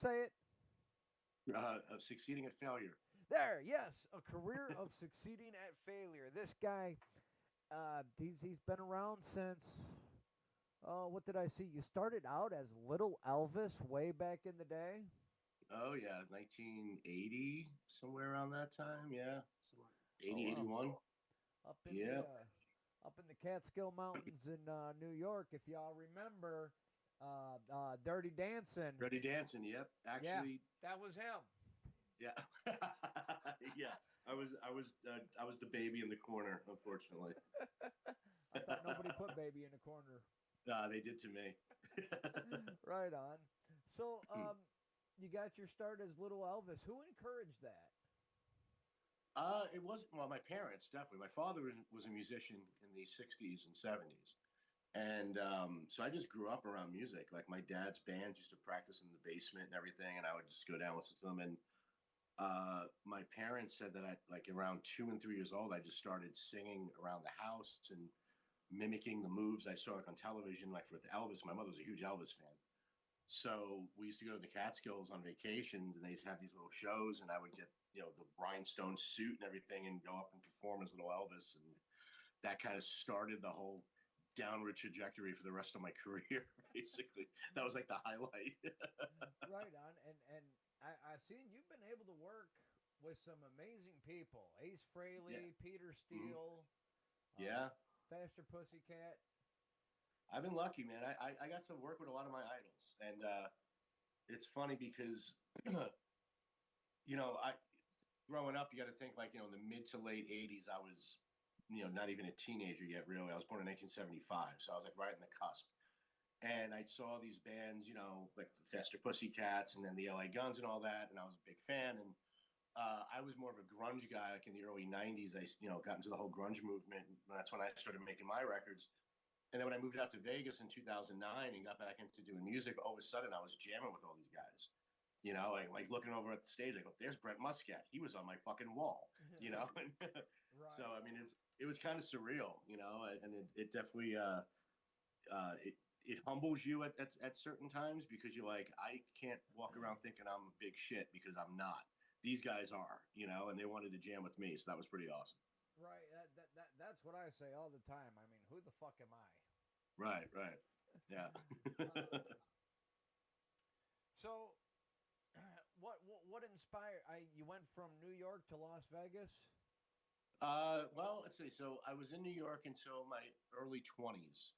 Say it. Of succeeding at failure. There, yes, a career of succeeding at failure. This guy, he's been around since. Oh, what did I see? You started out as Little Elvis way back in the day. Oh yeah, 1980, somewhere around that time. Yeah, somewhere Oh 80, wow, 81. up in the Yeah, uh, up in the Catskill Mountains in New York, if y'all remember, Dirty Dancing. Ready Dancing. Yep, Yeah, actually, that was him. yeah, yeah. I was the baby in the corner, unfortunately. I thought nobody put baby in a corner. They did to me. Right on. So, you got your start as Little Elvis. Who encouraged that? It wasn't, well, my parents definitely. My father was a musician in the 60s and 70s. And so I just grew up around music. Like my dad's band used to practice in the basement and everything, and I would just go down and listen to them. And my parents said that I, like around 2 and 3 years old, I just started singing around the house and mimicking the moves I saw like on television, like with Elvis. My mother was a huge Elvis fan. So we used to go to the Catskills on vacations, and they used to have these little shows, and I would get, the rhinestone suit and everything, and go up and perform as little Elvis, and that kind of started the whole downward trajectory for the rest of my career. Basically, that was like the highlight. Right on. And I seen you've been able to work with some amazing people. Ace Yeah. Frehley, Peter Mhm. Steele, uh, Yeah, Faster Pussycat. I've been lucky, man. I got to work with a lot of my idols, and it's funny because I growing up, you got to think like in the mid to late '80s, I was not even a teenager yet. Really, I was born in 1975, so I was like right in the cusp. And I saw these bands, like the Faster Pussycats and then the LA Guns and all that, and I was a big fan. And I was more of a grunge guy, like in the early '90s. I got into the whole grunge movement, and that's when I started making my records. And then when I moved out to Vegas in 2009 and got back into doing music, all of a sudden I was jamming with all these guys. Like looking over at the stage, I go, "There's Brent Muscat. He was on my fucking wall." And so Right. I mean, it was kind of surreal, and it definitely it humbles you at certain times because you're like, I can't walk around thinking I'm big shit because I'm not. These guys are, and they wanted to jam with me, so that was pretty awesome. Right. That's what I say all the time. I mean, who the fuck am I? Right, right, yeah. So, what inspired? You went from New York to Las Vegas. Well, let's see. So I was in New York until my early 20s.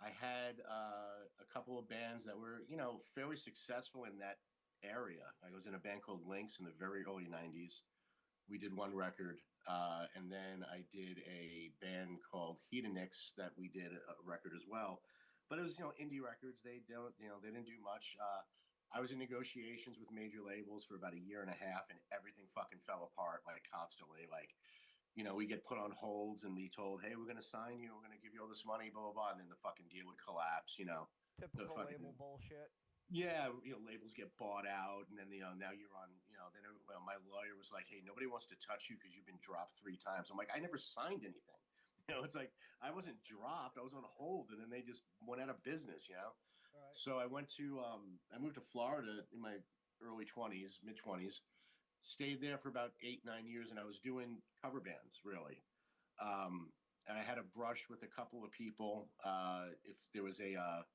I had a couple of bands that were, fairly successful in that area. I was in a band called Lynx in the very early 90s. We did one record. And then I did a band called Hedonix that we did a record as well. But it was, indie records. They didn't do much. I was in negotiations with major labels for about a year and a half, and everything fucking fell apart like constantly. Like, we get put on holds and be told, "Hey, we're going to sign you. We're going to give you all this money, blah blah blah," and then the fucking deal would collapse. The Typical label fucking bullshit. yeah, labels get bought out, and then now you're on. Then my lawyer was like, "Hey, nobody wants to touch you because you've been dropped 3 times." I'm like, "I never signed anything." It's like I wasn't dropped; I was on hold, and then they just went out of business. All right. So I moved to Florida in my early 20s, mid 20s. Stayed there for about 8, 9 years, and I was doing cover bands really. And I had a brush with a couple of people. If there was not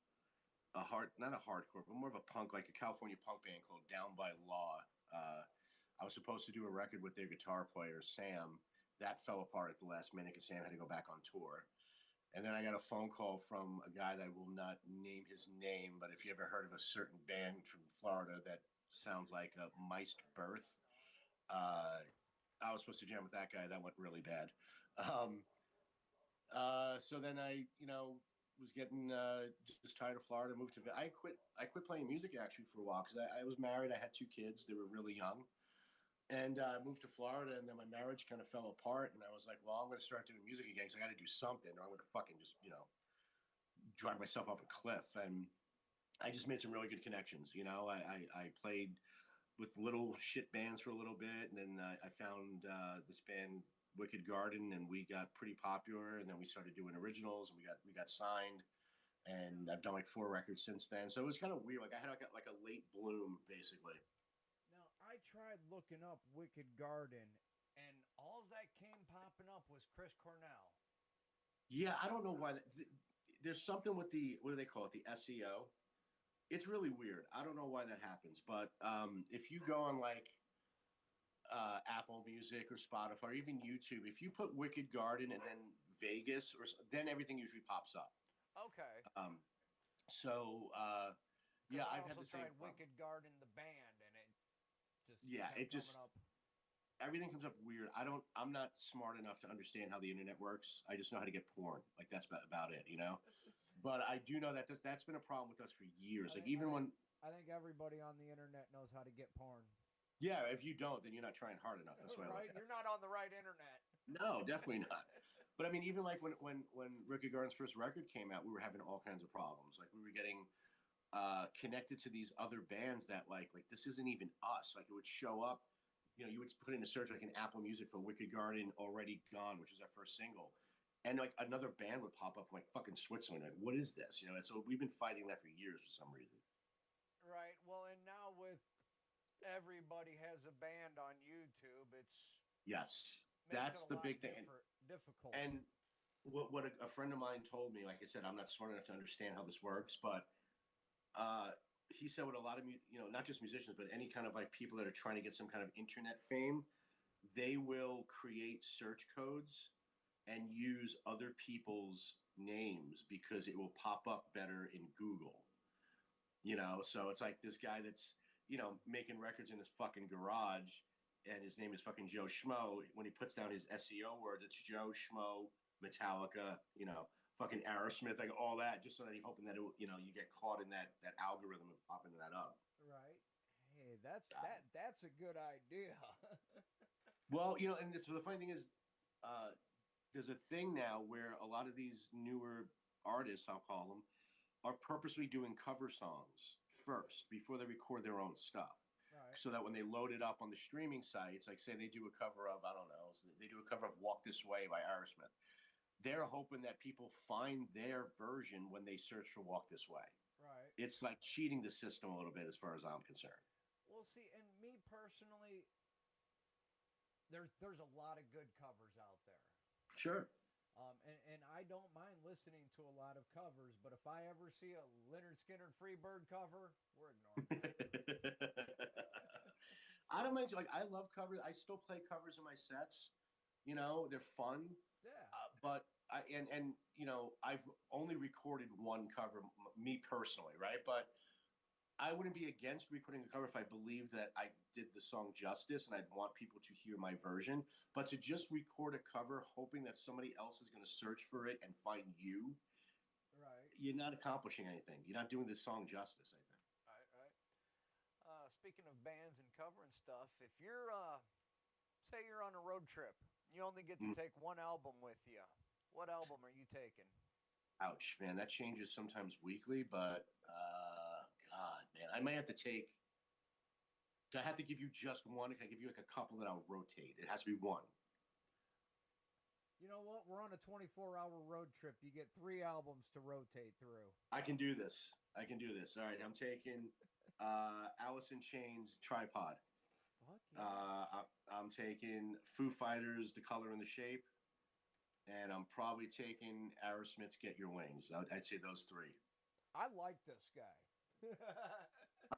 a hardcore, but more of a punk, like a California punk band called Down by Law. I was supposed to do a record with their guitar player, Sam. That fell apart at the last minute because Sam had to go back on tour. And then I got a phone call from a guy that I will not name his name, but if you ever heard of a certain band from Florida that sounds like a Meist Birth, uh, I was supposed to jam with that guy. That went really bad. Um, so then was getting just tired of Florida. Moved to. I quit playing music actually for a while because I was married. I had 2 kids. They were really young, and I moved to Florida. And then my marriage kind of fell apart. And I was like, well, I'm going to start doing music again because I got to do something, or I'm going to fucking just drive myself off a cliff. And I just made some really good connections. I played with little shit bands for a little bit, and then I found this band Wicked Garden, and we got pretty popular. And then we started doing originals, and we got signed. and I've done like 4 records since then. So it was kind of weird. Like I had like a late bloom, basically. Now, I tried looking up Wicked Garden, and all that came popping up was Chris Cornell. Yeah, I don't know why. There's something with the what do they call it? The SEO. It's really weird. I don't know why that happens, but if you go on like Apple Music or Spotify or even YouTube, if you put Wicked Garden and then Vegas, then everything usually pops up. Okay. Um, so Because yeah, I I've had also the same tried problem. Wicked Garden, the band, and it just Yeah, kept it coming just up. everything comes up weird. I'm not smart enough to understand how the internet works. I just know how to get porn. Like that's about it, you know. But I do know that that's been a problem with us for years. I Like think I even think when I think everybody on the internet knows how to get porn. yeah, if you don't, then you're not trying hard enough. That's what I look Right? at. You're not on the right internet. No, definitely not. But I mean, even like when Ricky Garden's first record came out, we were having all kinds of problems. Like we were getting connected to these other bands that like this isn't even us. Like it would show up, you know, you would put in a search like in Apple Music for Wicked Garden Already Gone, which is our first single, and like another band would pop up from like fucking Switzerland. Like what is this? You know, and so we've been fighting that for years for some reason. Right. Well, and now with everybody has a band on YouTube, it's Yes, makes it that's a the lot big thing. difficult. And what a friend of mine told me, like I said, I'm not smart enough to understand how this works, but uh, he said what a lot of you know, not just musicians, but any kind of like people that are trying to get some kind of internet fame, they will create search codes and use other people's names because it will pop up better in Google. You know, so it's like this guy that's making records in his fucking garage, and his name is fucking Joe Schmo. When he puts down his SEO words, it's Joe Schmo, Metallica, fucking Aerosmith, like all that, just so that he's hoping that you get caught in that algorithm of popping that up. Right. Hey, that's a good idea. Well, and so the funny thing is, uh, there's a thing now where a lot of these newer artists, I'll call them, are purposely doing cover songs first before they record their own stuff. Right. So that when they load it up on the streaming sites, like say they do a cover of, I don't know, so they do a cover of Walk This Way by Aerosmith. They're hoping that people find their version when they search for Walk This Way. Right. It's like cheating the system a little bit as far as I'm concerned. Well, see, and me personally, there's a lot of good covers out there. Sure. And I don't mind listening to a lot of covers, but if I ever see a Leonard Skinner Freebird cover, we're ignoring that. I don't mind. Like I love covers. I still play covers in my sets. They're fun. Yeah. But I've only recorded one cover, me personally, right? But I wouldn't be against recording a cover if I believed that I did the song justice and I'd want people to hear my version. But to just record a cover hoping that somebody else is going to search for it and find you, Right. you're not accomplishing anything. You're not doing the song justice, I think. Right. Right. Speaking of bands and covering stuff, if you're say you're on a road trip, you only get to Mm. take one album with you. What album are you taking? Ouch, man. That changes sometimes weekly, but God, man. I might have to take. Do I have to give you just one? Can I give you like a couple that I'll rotate? It has to be one. You know what? We're on a 24-hour road trip. You get 3 albums to rotate through. I can do this. I can do this. All right, I'm taking Alice in Chains Tripod. Fuck yeah. I'm taking Foo Fighters The Color and the Shape, and I'm probably taking Aerosmith's Get Your Wings. I'd say those three. I like this guy.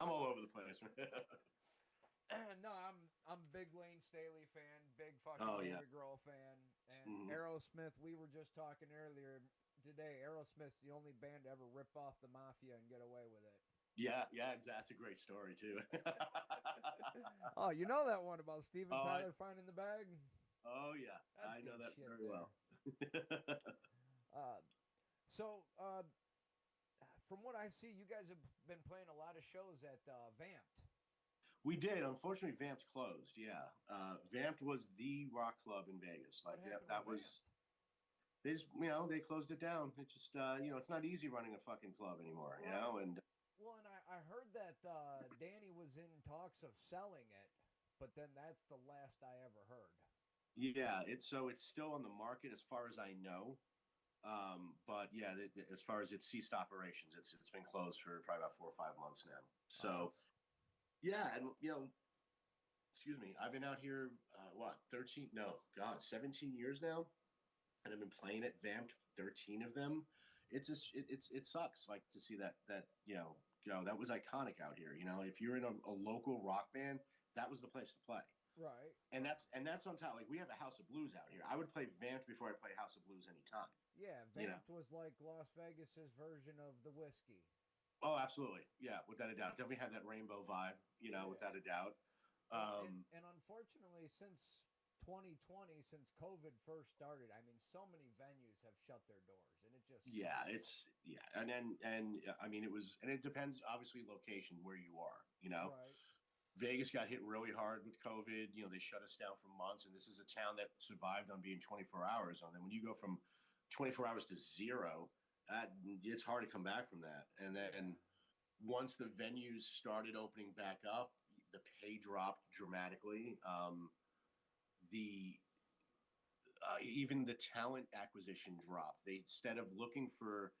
I'm all over the place. No, I'm big Lane Staley fan, big fucking Oh yeah. Dave Grohl fan, and Mm-hmm. Aerosmith. We were just talking earlier today. Aerosmith's the only band to ever rip off the Mafia and get away with it. Yeah, exactly. That's a great story too. Oh, you know that one about Steven Oh, Tyler finding the bag? oh yeah, That's I know good that shit very there. well. Uh, so, from what I see, you guys have been playing a lot of shows at Vamped. We did. Unfortunately, Vamped closed. Yeah, Vamped was the rock club in Vegas. What Like happened that to was. Vamped? They closed it down. It just it's not easy running a fucking club anymore. Right. And Well, and I heard that Danny was in talks of selling it, but then that's the last I ever heard. yeah, it's still on the market as far as I know. But yeah, as far as its ceased operations, it's been closed for probably about 4 or 5 months now. So That's yeah, and excuse me, I've been out here what 13? No, God, 17 years now, and I've been playing at Vamped 13 of them. It's just it sucks like to see that go. That was iconic out here. If you're in a local rock band, that was the place to play. right. And that's on top. Like we have a House of Blues out here. I would play Vamped before I play House of Blues anytime. Yeah, You know. Vamped was like Las Vegas's version of the whiskey. Oh, absolutely. Yeah, without a doubt. Definitely had that rainbow vibe. Yeah. Without a doubt. Well, and Um, and unfortunately, since 2020, since COVID first started, I mean, so many venues have shut their doors, and it just yeah, sucks. and I mean it depends obviously location where you are. Right. Vegas got hit really hard with COVID. They shut us down for months, and this is a town that survived on being 24 hours. And then when you go from 24 hours to zero, it's hard to come back from that. And Yeah. then once the venues started opening back up, the pay dropped dramatically. The Even the talent acquisition dropped. They instead of looking for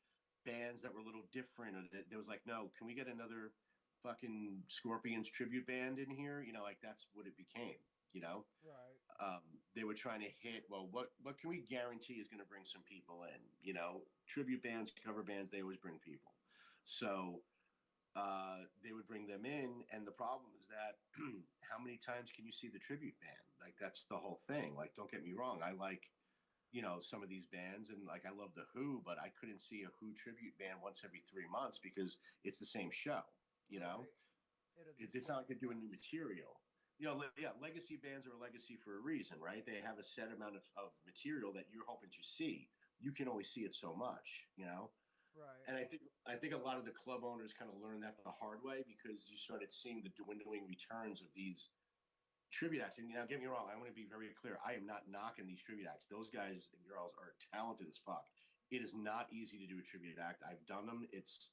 bands that were a little different, or there was like, no, can we get another fucking Scorpions tribute band in here? Like that's what it became. You know, Right. they were trying to hit. Well, what can we guarantee is going to bring some people in? Tribute bands, cover bands, they always bring people. So they would bring them in, and the problem is that how many times can you see the tribute band? Like that's the whole thing. Like, don't get me wrong, I like some of these bands, and like I love the Who, but I couldn't see a Who tribute band once every 3 months because it's the same show. You know, Right. It'll just it's not drive like they're you doing new nuts. material. Yeah, legacy bands are a legacy for a reason, right? They have a set amount of material that you're hoping to see. You can only see it so much. Right. And I think a lot of the club owners kind of learned that the hard way because you started seeing the dwindling returns of these tribute acts. And now, get me wrong, I want to be very clear. I am not knocking these tribute acts. Those guys and girls are talented as fuck. It is not easy to do a tribute act. I've done them. It's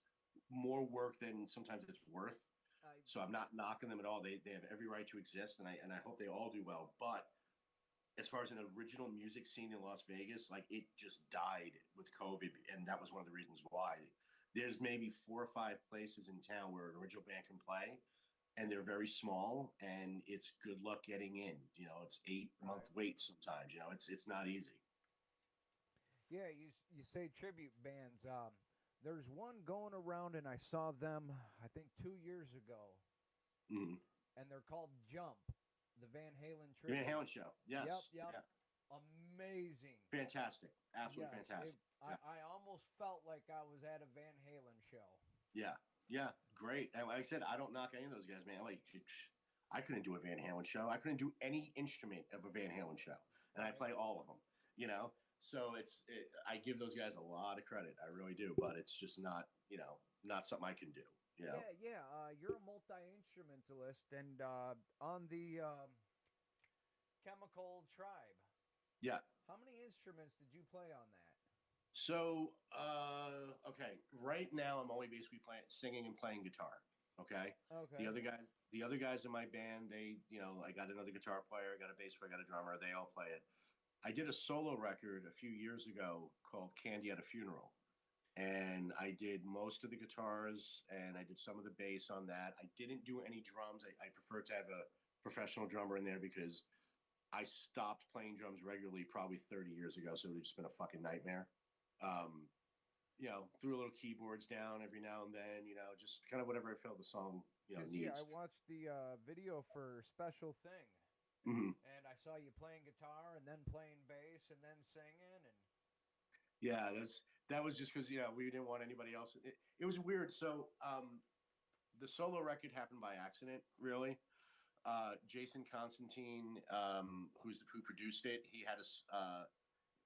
more work than sometimes it's worth. I So I'm not knocking them at all. They have every right to exist, and I hope they all do well. But as far as an original music scene in Las Vegas, like it just died with COVID, and that was one of the reasons why. There's maybe 4 or 5 places in town where an original band can play, and they're very small, and it's good luck getting in. It's 8 month right. wait sometimes. It's not easy. Yeah, you say tribute bands. There's one going around, and I saw them, I think, 2 years ago, Mm. and they're called Jump, the Van Halen The Van tribute. Halen show, Yep, yes, yep. yeah, Amazing. fantastic, absolutely Yes, fantastic. Yeah, I almost felt like I was at a Van Halen show. yeah, yeah, great. And like I said, I don't knock any of those guys, man. Like, I couldn't do a Van Halen show. I couldn't do any instrument of a Van Halen show, and I Right. play all of them. So I give those guys a lot of credit. I really do, but it's just not something I can do. You know. Yeah, yeah. You're a multi instrumentalist, and on the Chemical Tribe. Yeah. How many instruments did you play on that? So, okay, right now I'm only basically playing, singing and playing guitar. Okay. The Okay. other guys, the other guys in my band, I got another guitar player, I got a bass player, I got a drummer. They all play it. I did a solo record a few years ago called Candy at a Funeral. And I did most of the guitars and I did some of the bass on that. I didn't do any drums. I prefer to have a professional drummer in there because I stopped playing drums regularly probably 30 years ago. So it would just been a fucking nightmare. Um, threw a little keyboards down every now and then, just kind of whatever I felt the song, Because yeah, I needs. watched the video for Special Thing, Hmm. and I saw you playing guitar and then playing bass and then singing, and Yeah, that was just because we didn't want anybody else. It was weird. So the solo record happened by accident, really. Jason Constantine, who produced it, he had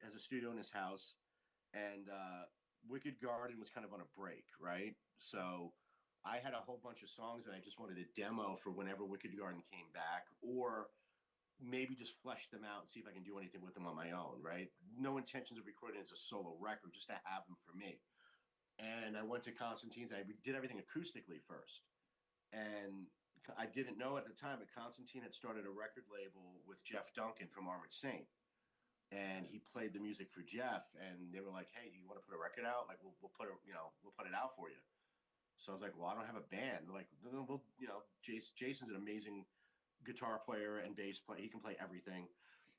has a studio in his house, and Wicked Garden was kind of on a break, right? So I had a whole bunch of songs that I just wanted to demo for whenever Wicked Garden came back, or maybe just flesh them out and see if I can do anything with them on my own, right? No intentions of recording as a solo record, just to have them for me. And I went to Constantine's. I did everything acoustically first, and I didn't know at the time, but Constantine had started a record label with Jeff Duncan from Armored Saint. and he played the music for Jeff, and they were like, "Hey, do you want to put a record out? Like, we'll put it, we'll put it out for you." So I was like, "Well, I don't have a band." They're like, "No, no, we'll, Jason's an amazing guitar player and bass player. He can play everything."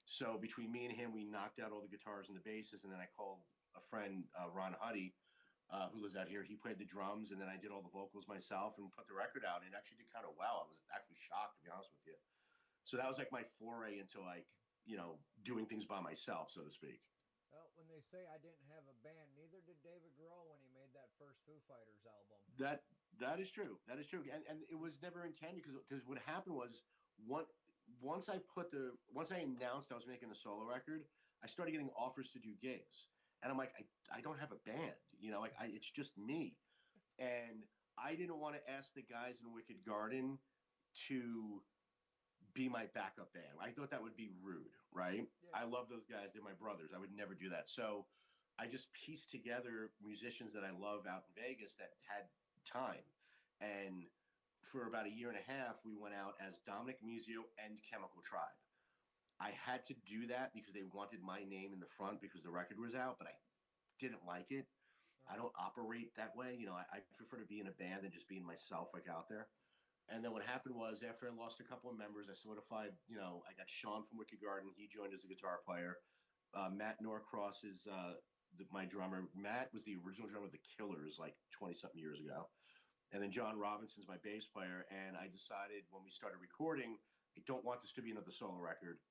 So between me and him, we knocked out all the guitars and the basses, and then I called a friend, Ron Huddy, who lives out here. He played the drums, and then I did all the vocals myself and put the record out. And it actually did kind of well. I was actually shocked, to be honest with you. So that was like my foray into like doing things by myself, so to speak. Well, when they say I didn't have a band, neither did David Grohl when he made that first Foo Fighters album. That is true. That is true. And it was never intended because what happened was one once I announced I was making a solo record, I started getting offers to do gigs, and I'm like, I don't have a band, like it's just me, and I didn't want to ask the guys in Wicked Garden to be my backup band. I thought that would be rude, right? Yeah. I love those guys. They're my brothers. I would never do that. So I just pieced together musicians that I love out in Vegas that had time. And for about a year and a half, we went out as Dominick Muzio and Chemical Tribe. I had to do that because they wanted my name in the front because the record was out, but I didn't like it. I don't operate that way. I prefer to be in a band than just being myself, like out there. And then what happened was after I lost a couple of members, I solidified, I got Sean from Wicked Garden. He joined as a guitar player. Matt Norcross is my drummer. Matt was the original drummer of the Killers like 20-something years ago. And then John Robinson's my bass player. And I decided when we started recording, I don't want this to be another solo record.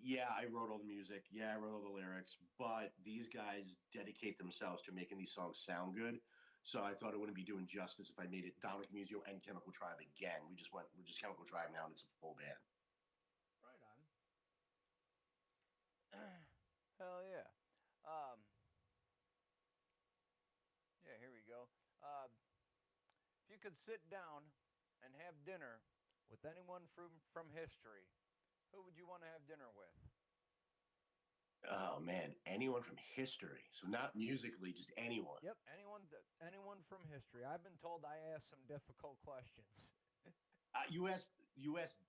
Yeah, I wrote all the music. Yeah, I wrote all the lyrics. But these guys dedicate themselves to making these songs sound good. So I thought it wouldn't be doing justice if I made it Dominick Muzio and Chemical Tribe again. We're just Chemical Tribe now, and it's a full band. Right on. Hell yeah. Um, yeah, here we go. If you could sit down and have dinner with anyone from history, who would you want to have dinner with? Oh man, anyone from history. So not musically, just anyone. Yep, anyone from history. I've been told I asked some difficult questions. You asked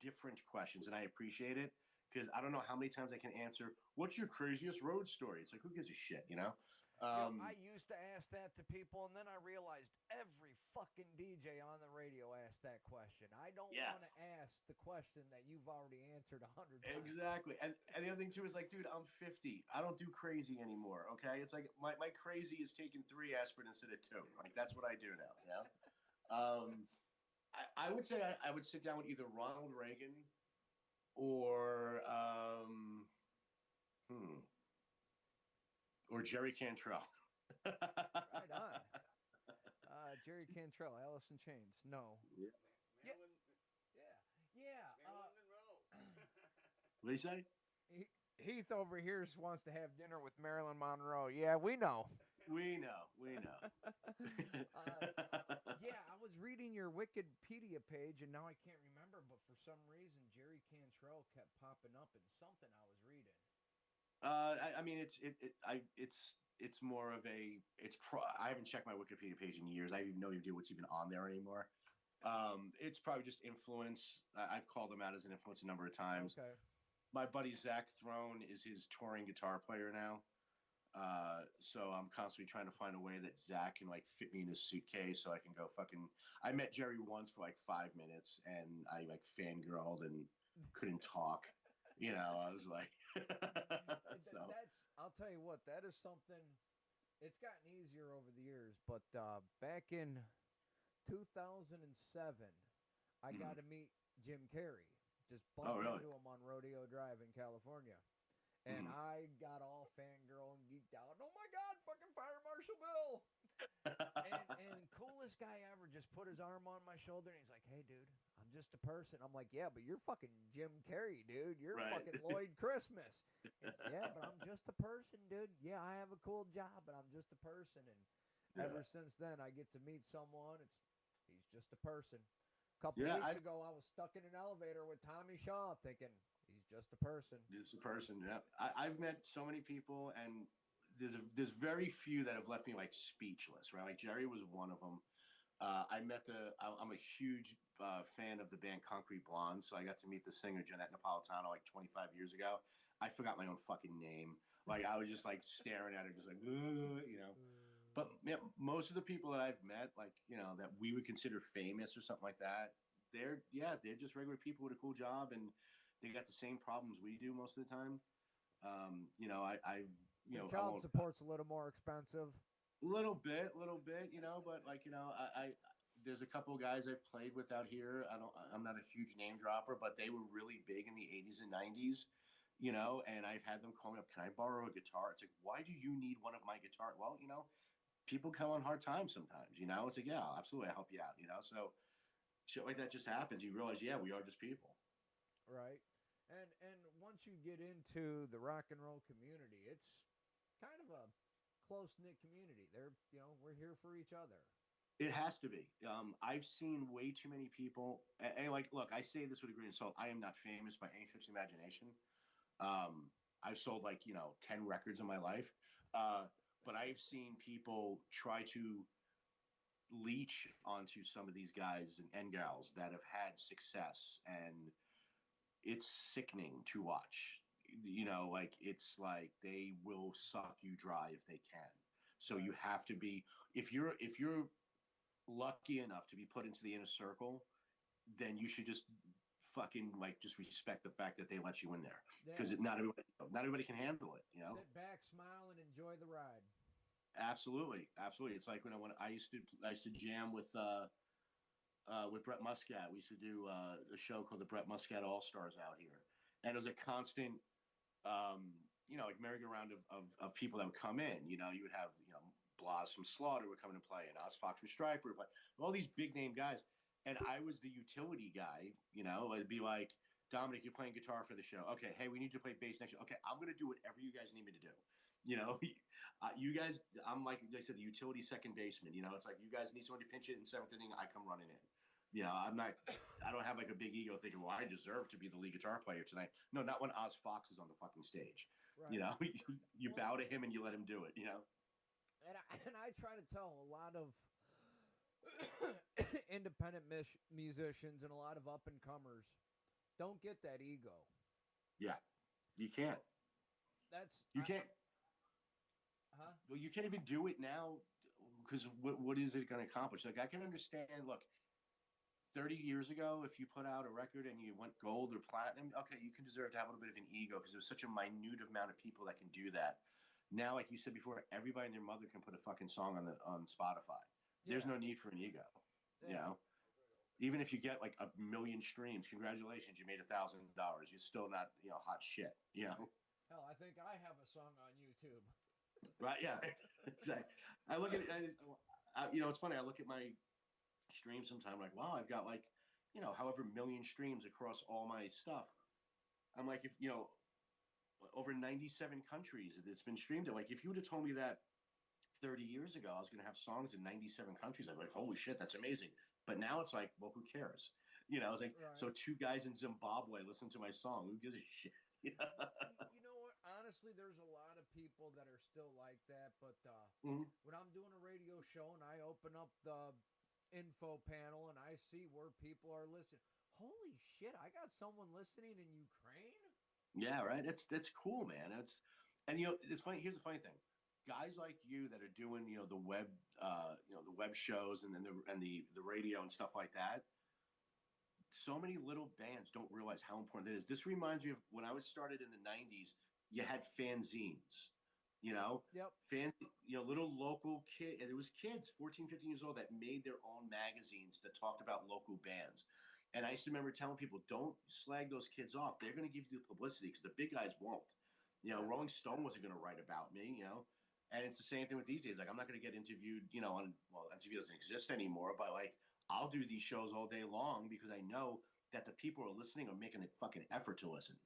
different questions, and I appreciate it because I don't know how many times I can answer. What's your craziest road story? It's like who gives a shit, you know? I used to ask that to people, and then I realized every fucking DJ on the radio asked that question. I don't want to ask the question that you've already answered 100 times. Exactly. And the other thing too is like, dude, I'm 50. I don't do crazy anymore. Okay. It's like my crazy is taking 3 aspirin instead of 2. Like that's what I do now. I would say I would sit down with either Ronald Reagan or or Jerry Cantrell. Right on. Jerry Cantrell, Alice in Chains. No. Yeah. Marilyn, Yeah. Marilyn Monroe. What do you say? Heath over here wants to have dinner with Marilyn Monroe. Yeah, we know. We know. Yeah, I was reading your Wikipedia page, and now I can't remember, but for some reason, Jerry Cantrell kept popping up in something I was reading. I mean, it's more of a I haven't checked my Wikipedia page in years. I have no idea what's even on there anymore. It's probably just influence. I've called him out as an influence a number of times. Okay. My buddy Zach Throne is his touring guitar player now. So I'm constantly trying to find a way that Zach can like fit me in his suitcase so I can go fucking. I met Jerry once for like 5 minutes and I like fangirled and couldn't talk. I was like, so. I'll tell you what, that is something. It's gotten easier over the years, but back in 2007, I got to meet Jim Carrey. Just bumped into him on Rodeo Drive in California. And I got all fangirl and geeked out. Oh my God, fucking Fire Marshal Bill. and coolest guy ever just put his arm on my shoulder and he's like, "Hey dude, I'm just a person." I'm like, "Yeah, but you're fucking Jim Carrey, dude. You're fucking Lloyd Christmas." Yeah, but I'm just a person, dude. Yeah, I have a cool job, but I'm just a person. And ever since then I get to meet someone. He's just a person. A couple weeks ago I was stuck in an elevator with Tommy Shaw thinking he's just a person. Just a person, yeah. I've met so many people, and there's very few that have left me like speechless, right? Like Jerry was one of them. I met I'm a huge fan of the band Concrete Blonde, so I got to meet the singer Jeanette Napolitano like 25 years ago. I forgot my own fucking name. Like I was just like staring at her, just like, you know. But yeah, most of the people that I've met, like that we would consider famous or something like that, they're just regular people with a cool job, and they got the same problems we do most of the time. I've The I child won't support's a little more expensive. little bit, but like I there's a couple of guys I've played with out here. I'm not a huge name dropper, but they were really big in the 80s and 90s, and I've had them call me up, can I borrow a guitar? It's like, why do you need one of my guitar? Well, people come on hard times sometimes, it's like, yeah, absolutely, I'll help you out, so shit like that just happens. You realize, yeah, we are just people. Right. And once you get into the rock and roll community, it's kind of a close knit community. We're here for each other. It has to be. I've seen way too many people, and like, look, I say this with a grain of salt. I am not famous by any stretch of the imagination. I've sold like 10 records in my life, but I've seen people try to leech onto some of these guys and gals that have had success, and it's sickening to watch. Like it's like they will suck you dry if they can. So you Right. have to be, if you're lucky enough to be put into the inner circle, then you should just fucking like just respect the fact that they let you in there, because Yes. not everybody can handle it. Sit back, smile, and enjoy the ride. Absolutely, absolutely. It's like when I used to jam with Brett Muscat. We used to do a show called the Brett Muscat All Stars out here, and it was a constant, like merry-go-round of people that would come in. You would have Blas from Slaughter would come in and play, and Oz Fox from Striper would play, all these big name guys, and I was the utility guy. It'd be like, Dominic, you're playing guitar for the show. Okay, hey, we need you to play bass next show. Okay, I'm gonna do whatever you guys need me to do. You know, you guys, I'm like I said, the utility second baseman. It's like you guys need someone to pinch it in seventh inning, I come running in. I don't have like a big ego thinking, well, I deserve to be the lead guitar player tonight. No, not when Oz Fox is on the fucking stage. Right. You Well, bow to him and you let him do it. and I try to tell a lot of independent musicians and a lot of up and comers, don't get that ego. Yeah, you can't. That's You can't. huh? Well, you can't even do it now, because what is it going to accomplish? Like, I can understand, look, 30 years ago, if you put out a record and you went gold or platinum, okay, you can deserve to have a little bit of an ego because there's such a minute amount of people that can do that. Now, like you said before, everybody and their mother can put a fucking song on Spotify. There's Yeah. no need for an ego, you Yeah. know. Even if you get like 1 million streams, congratulations, you made $1,000. You're still not, hot shit. Hell, I think I have a song on YouTube. Right? Yeah, exactly. I look at it. It's funny. I look at my streams sometime, like, wow, I've got like, however million streams across all my stuff. I'm like, if over 97 countries it's been streamed. Like, if you would have told me that 30 years ago I was going to have songs in 97 countries, I'd be like, holy shit, that's amazing. But now it's like, well, who cares? It's like, Right. so two guys in Zimbabwe listen to my song. Who gives a shit? You know what? Honestly, there's a lot of people that are still like that. But Mhm. when I'm doing a radio show and I open up the info panel and I see where people are listening, holy shit! I got someone listening in Ukraine. Yeah, right. That's cool, man. And it's funny. Here's the funny thing: guys like you that are doing the web shows, and then the radio and stuff like that. So many little bands don't realize how important it is. This reminds me of when I was started in the '90s. You had fanzines, Yep. little local kid. And it was kids, 14, 15 years old, that made their own magazines that talked about local bands. And I used to remember telling people, don't slag those kids off. They're going to give you the publicity because the big guys won't. Yeah. Rolling Stone wasn't going to write about me. And it's the same thing with these days. Like, I'm not going to get interviewed, MTV doesn't exist anymore, but like, I'll do these shows all day long because I know that the people who are listening are making a fucking effort to listen.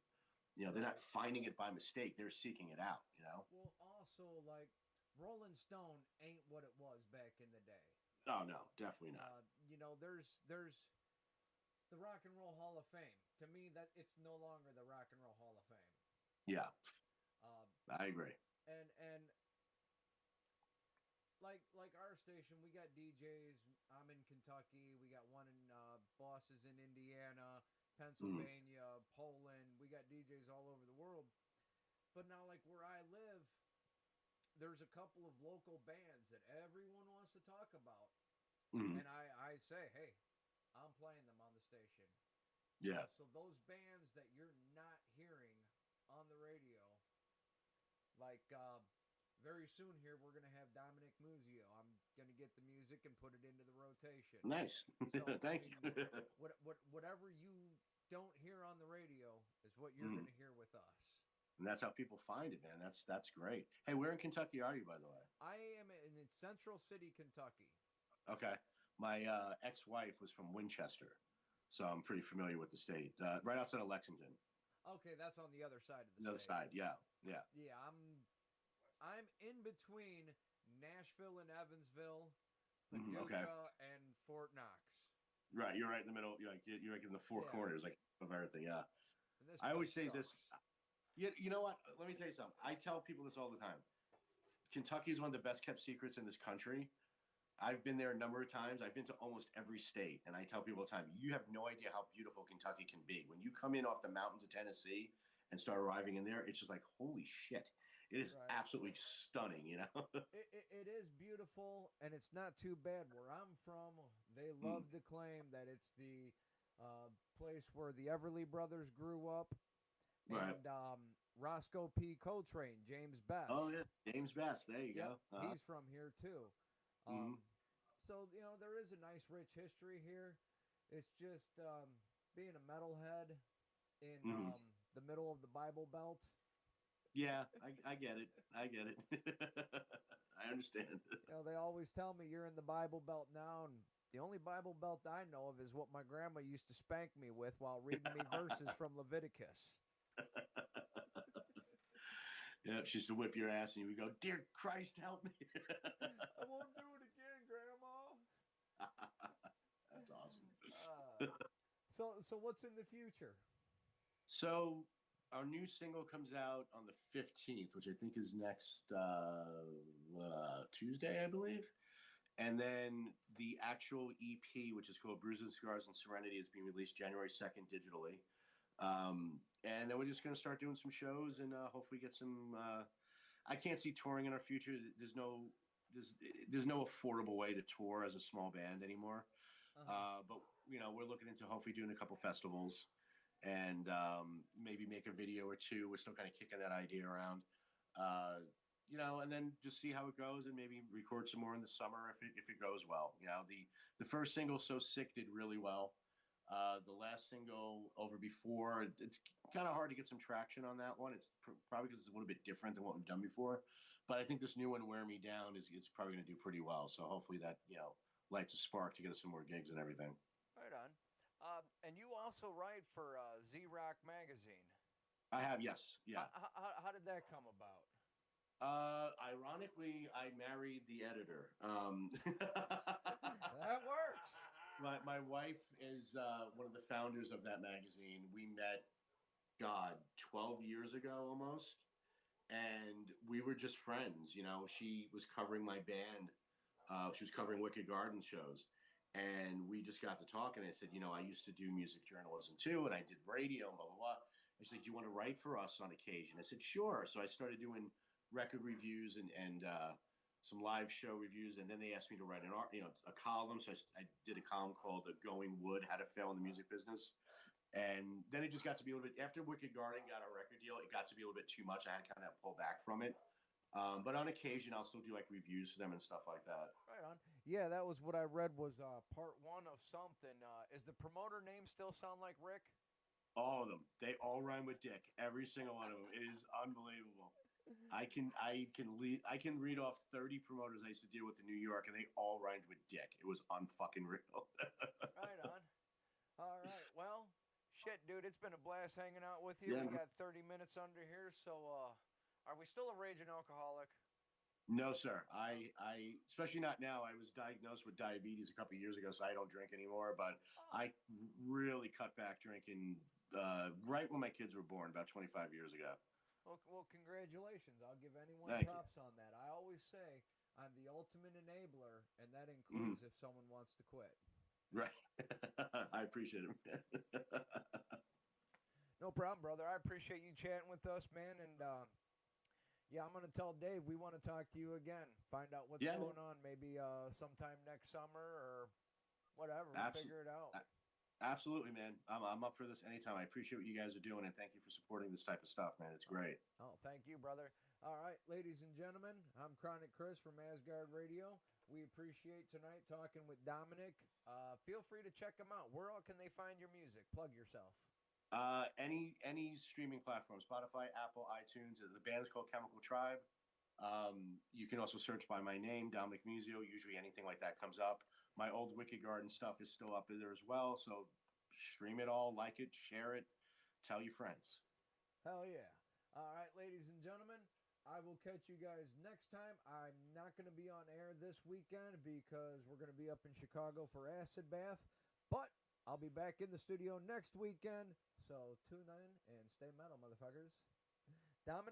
They're not Right. finding it by mistake. They're seeking it out. Well, also like Rolling Stone ain't what it was back in the day. Oh, no, definitely not. There's the Rock and Roll Hall of Fame. To me, that it's no longer the Rock and Roll Hall of Fame. Yeah, Um, I agree. and like our station, we got DJs I'm in Kentucky. We got one in bosses in Indiana, Mm, Pennsylvania, Poland. We got DJs all over the world. But now, like where I live, there's a couple of local bands that everyone wants to talk about, mm, and I say, hey, I'm playing them on the station. yeah. So those bands that you're not hearing on the radio, like very soon here, we're gonna have Dominick Muzio. I'm gonna get the music and put it into the rotation. Nice. So I Thank mean, you. whatever you don't hear on the radio is what you're Mm. gonna hear with us. And that's how people find it, man. That's great. Hey, where in Kentucky are you, by the way? I am in Central City, Kentucky. Okay. My ex-wife was from Winchester, so I'm pretty familiar with the state. Right outside of Lexington, Okay, that's on the other side of the the other state. side. Yeah, yeah. Yeah, I'm in between Nashville and Evansville, Okay. Paducah and Fort Knox. Right. You're right in the middle. You're like in the four Yeah, corners, like of everything. Yeah. and this I always place say this. sucks. You know what? Let me tell you something. I tell people this all the time. Kentucky is one of the best kept secrets in this country. I've been there a number of times. I've been to almost every state, and I tell people all the time, you have no idea how beautiful Kentucky can be. When you come in off the mountains of Tennessee and start arriving in there, it's just like, holy shit. It is Right. absolutely stunning, you know? It is beautiful, and it's not too bad. Where I'm from, they Mm, love to claim that it's the place where the Everly Brothers grew up, right. and Roscoe P. Coltrane, James Best. Oh, yeah. James Best. There you Yep, go. he's from here too. Mm, So there is a nice rich history here. It's just being a metalhead in mm. the middle of the Bible Belt. Yeah, I get it. I get it. I understand. They always tell me you're in the Bible Belt now, and the only Bible Belt I know of is what my grandma used to spank me with while reading me verses from Leviticus. Yeah, she used to whip your ass and you would go, Dear Christ, help me. I won't do it again, Grandma. That's awesome. Uh, so what's in the future? So our new single comes out on the 15th, which I think is next Tuesday, I believe. And then the actual EP, which is called Bruises, Scars, and Serenity, is being released January 2nd digitally. And then we're just going to start doing some shows and hopefully get some. I can't see touring in our future. There's there's no affordable way to tour as a small band anymore. Uh-huh. But we're looking into hopefully doing a couple festivals and maybe make a video or two. We're still kind of kicking that idea around. And then just see how it goes and maybe record some more in the summer if it goes well. The first single, So Sick, did really well. The last single, Over Before, it's kind of hard to get some traction on that one. It's probably because it's a little bit different than what we've done before. But I think this new one, Wear Me Down, is probably going to do pretty well. So hopefully that, lights a spark to get us some more gigs and everything. Right on. And you also write for Z Rock magazine. I have, yes. Yeah. How did that come about? Ironically, I married the editor. That works. My wife is one of the founders of that magazine. We met, God, 12 years ago almost. And we were just friends. She was covering my band. She was covering Wicked Garden shows. And we just got to talk. And I said, I used to do music journalism too. And I did radio and blah, blah, blah. And she's like, do you want to write for us on occasion? I said, sure. So I started doing record reviews and some live show reviews. And then they asked me to write a column. So I did a column called Going Wood, How to Fail in the Music Business. And then it just got to be a little bit, after Wicked Garden got a record deal, it got to be a little bit too much. I had to kind of pull back from it. But on occasion, I'll still do like reviews for them and stuff like that. Right on. Yeah, that was what I read was part one of something. Is the promoter name still sound like Rick? All of them. They all rhyme with Dick. Every single one of them. It is unbelievable. I can read off 30 promoters I used to deal with in New York, and they all rhymed with Dick. It was unfucking real. Right on. All right. Well, shit, dude, it's been a blast hanging out with you. Yeah. We got 30 minutes under here, so are we still a raging alcoholic? No, sir. I especially not now. I was diagnosed with diabetes a couple of years ago, so I don't drink anymore. But I really cut back drinking right when my kids were born, about 25 years ago. Well, congratulations. I'll give anyone Thank you. props on that. I always say I'm the ultimate enabler, and that Mhm. includes if someone wants to quit. Right. I appreciate it, man. No problem, brother. I appreciate you chatting with us, man. And yeah, I'm gonna tell Dave we want to talk to you again. Find out what's Yeah, man. going on. Maybe sometime next summer or whatever. We'll Absolutely. figure it out. Absolutely, man. I'm up for this anytime. I appreciate what you guys are doing, and thank you for supporting this type of stuff, man. It's Oh, great. oh, thank you, brother. All right, ladies and gentlemen, I'm Chronic Chris from Asgard Radio. We appreciate tonight talking with Dominick. Feel free to check him out. Where all can they find your music? Plug yourself. Any streaming platform, Spotify, Apple, iTunes. The band is called Chemical Tribe. You can also search by my name, Dominick Muzio. Usually anything like that comes up. My old Wicked Garden stuff is still up there as well. So stream it all, like it, share it, tell your friends. Hell yeah. All right, ladies and gentlemen, I will catch you guys next time. I'm not going to be on air this weekend because we're going to be up in Chicago for Acid Bath, but I'll be back in the studio next weekend. So tune in and stay metal, motherfuckers. Dominick.